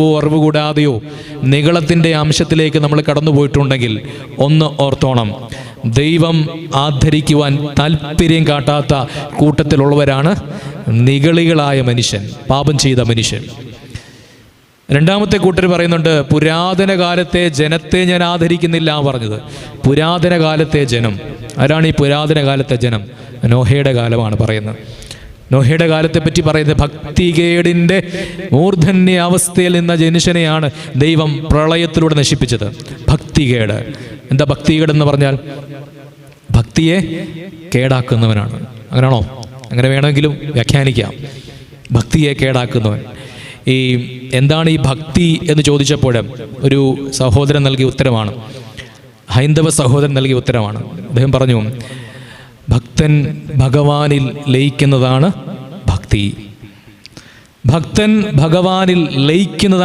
അറിവ് കൂടാതെയോ നിഗളത്തിൻ്റെ അംശത്തിലേക്ക് നമ്മൾ കടന്നുപോയിട്ടുണ്ടെങ്കിൽ ഒന്ന് ഓർത്തോണം, ദൈവം ആദരിക്കുവാൻ താല്പര്യം കാട്ടാത്ത കൂട്ടത്തിലുള്ളവരാണ് നിഗളികളായ മനുഷ്യൻ, പാപം ചെയ്ത മനുഷ്യൻ. രണ്ടാമത്തെ കൂട്ടർ പറയുന്നുണ്ട്, പുരാതന കാലത്തെ ജനത്തെ ഞാൻ ആദരിക്കുന്നില്ല പറഞ്ഞത്. പുരാതന കാലത്തെ ജനം ആരാണ്? ഈ പുരാതന കാലത്തെ ജനം നോഹയുടെ കാലമാണ് പറയുന്നത്. നോഹയുടെ കാലത്തെ പറ്റി പറയുന്നത് ഭക്തികേടിൻ്റെ മൂർധന്യ അവസ്ഥയിൽ നിന്ന ജനുഷ്യനെയാണ് ദൈവം പ്രളയത്തിലൂടെ നശിപ്പിച്ചത്. ഭക്തികേട് എന്താ? ഭക്തികേടെന്ന് പറഞ്ഞാൽ ഭക്തിയെ കേടാക്കുന്നവനാണ്. അങ്ങനെയാണോ? അങ്ങനെ വേണമെങ്കിലും വ്യാഖ്യാനിക്കാം. ഭക്തിയെ കേടാക്കുന്നവൻ. ഈ എന്താണ് ഈ ഭക്തി എന്ന് ചോദിച്ചപ്പോൾ ഒരു സഹോദരൻ നൽകിയ ഉത്തരമാണ്, ഹൈന്ദവ സഹോദരൻ നൽകിയ ഉത്തരമാണ്. അദ്ദേഹം പറഞ്ഞു, ഭക്തൻ ഭഗവാനിൽ ലയിക്കുന്നതാണ് ഭക്തി. ഭക്തൻ ഭഗവാനിൽ ലയിക്കുന്നതാണ്